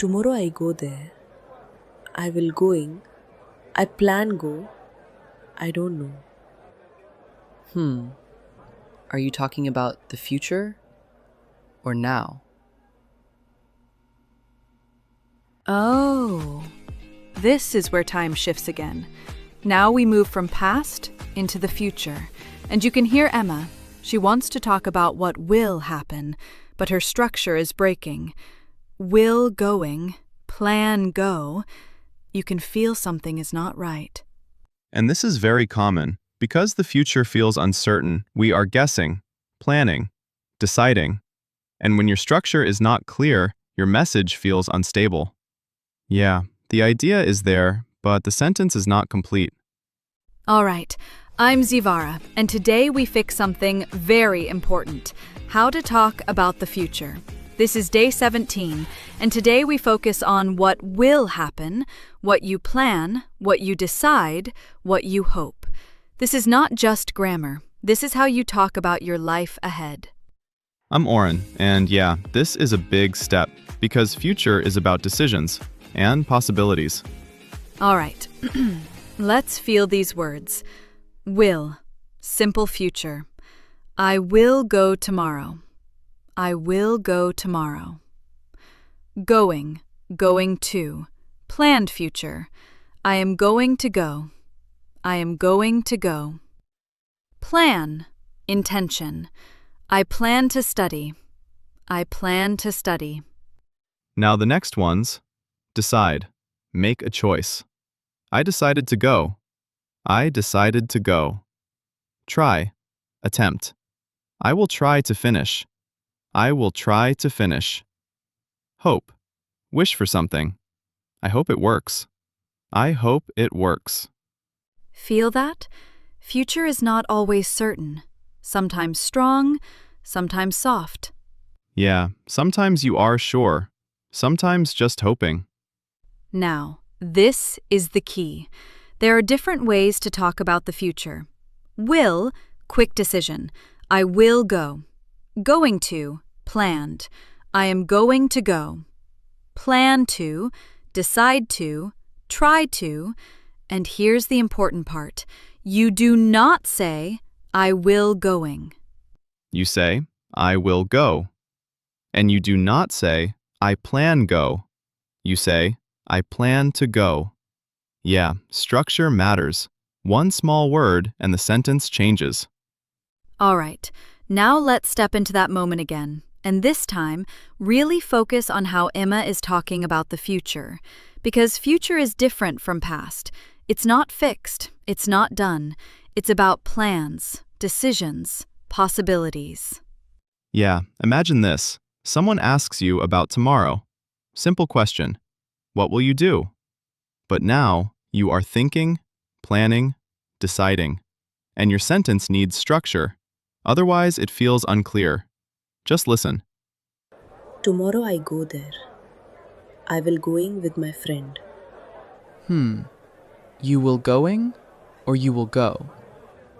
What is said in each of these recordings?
Tomorrow I go there. I will going. I plan go. I don't know. Are you talking about the future or now? Oh, this is where time shifts again. Now we move from past into the future. And you can hear Emma. She wants to talk about what will happen, but her structure is breaking. Will going, plan go. You can feel something is not right. And this is very common. Because the future feels uncertain, we are guessing, planning, deciding. And when your structure is not clear, your message feels unstable. Yeah, the idea is there, but the sentence is not complete. All right, I'm Zivara, and today we fix something very important: how to talk about the future. This is day 17, and today we focus on what will happen, what you plan, what you decide, what you hope. This is not just grammar. This is how you talk about your life ahead. I'm Oren, and yeah, this is a big step because future is about decisions and possibilities. All right, let's feel these words. Will, simple future. I will go tomorrow. I will go tomorrow. Going, going to. Planned future. I am going to go. I am going to go. Plan, intention. I plan to study. I plan to study. Now the next ones, decide, make a choice. I decided to go. I decided to go. Try, attempt. I will try to finish. I will try to finish. Hope, wish for something. I hope it works. I hope it works. Feel that? Future is not always certain. Sometimes strong, sometimes soft. Yeah, sometimes you are sure, sometimes just hoping. Now, this is the key. There are different ways to talk about the future. Will, quick decision. I will go. Going to, planned. I am going to go. Plan to, decide to, try to, and here's the important part. You do not say, I will going. You say, I will go. And you do not say, I plan go. You say, I plan to go. Yeah, structure matters. One small word and the sentence changes. All right, now let's step into that moment again. And this time, really focus on how Emma is talking about the future. Because future is different from past. It's not fixed. It's not done. It's about plans, decisions, possibilities. Yeah, imagine this. Someone asks you about tomorrow. Simple question. What will you do? But now you are thinking, planning, deciding. And your sentence needs structure. Otherwise, it feels unclear. Just listen. Tomorrow I go there. I will going with my friend. You will going or you will go?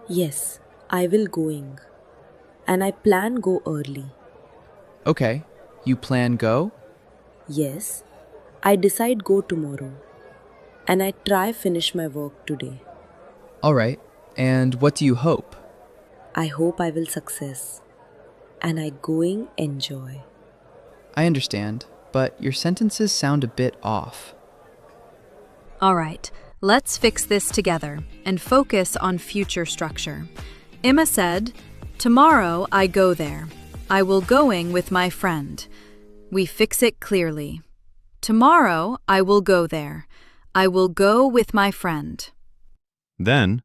Yes, I will going. And I plan go early. Okay, you plan go? Yes, I decide go tomorrow. And I try finish my work today. All right, and what do you hope? I hope I will success. And I going enjoy. I understand, but your sentences sound a bit off. All right, let's fix this together and focus on future structure. Emma said, tomorrow I go there. I will going with my friend. We fix it clearly. Tomorrow I will go there. I will go with my friend. Then,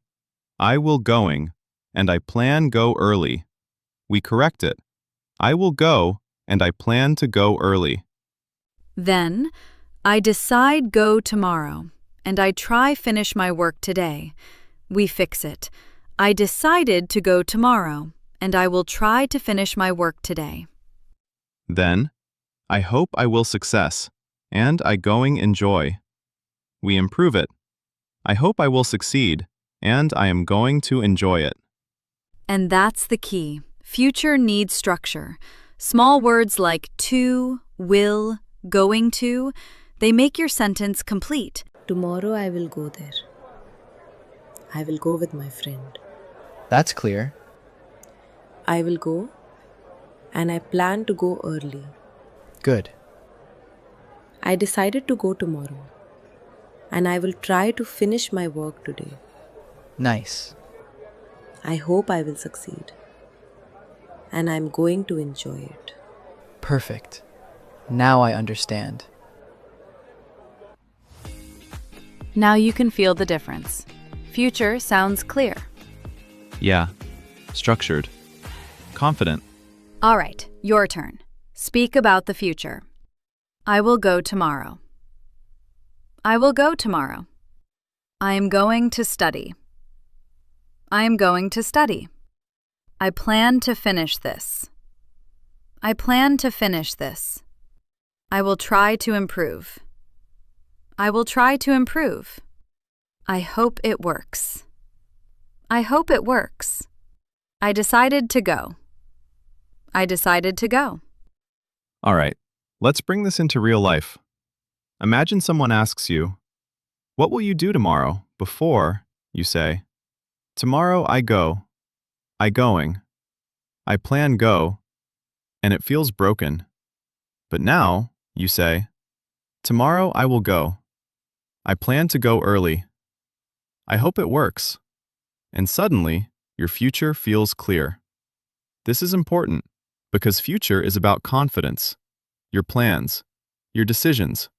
I will going, and I plan go early. We correct it. I will go, and I plan to go early. Then, I decide go tomorrow, and I try finish my work today. We fix it. I decided to go tomorrow, and I will try to finish my work today. Then, I hope I will success, and I going enjoy. We improve it. I hope I will succeed, and I am going to enjoy it. And that's the key. Future needs structure. Small words like to, will, going to, they make your sentence complete. Tomorrow I will go there. I will go with my friend. That's clear. I will go and I plan to go early. Good. I decided to go tomorrow and I will try to finish my work today. Nice. I hope I will succeed and I'm going to enjoy it. Perfect. Now I understand. Now you can feel the difference. Future sounds clear. Yeah. Structured. Confident. All right, your turn. Speak about the future. I will go tomorrow. I will go tomorrow. I am going to study. I am going to study. I plan to finish this. I plan to finish this. I will try to improve. I will try to improve. I hope it works. I hope it works. I decided to go. I decided to go. All right, let's bring this into real life. Imagine someone asks you, "What will you do tomorrow?" Before you say, "Tomorrow I go. I going. I plan go," and it feels broken. But now you say, "Tomorrow I will go. I plan to go early. I hope it works." And suddenly, your future feels clear. This is important because future is about confidence, your plans, your decisions,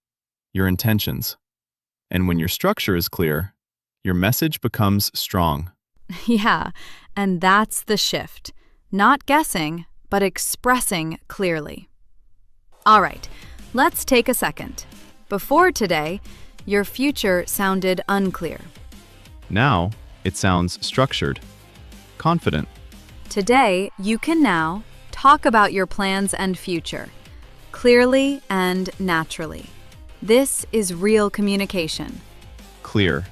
your intentions. And when your structure is clear, your message becomes strong. Yeah, and that's the shift. Not guessing, but expressing clearly. All right, let's take a second. Before today, your future sounded unclear. Now, it sounds structured, confident. Today, you can now talk about your plans and future, clearly and naturally. This is real communication. Clear,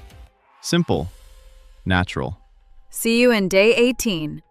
simple, natural. See you in day 18.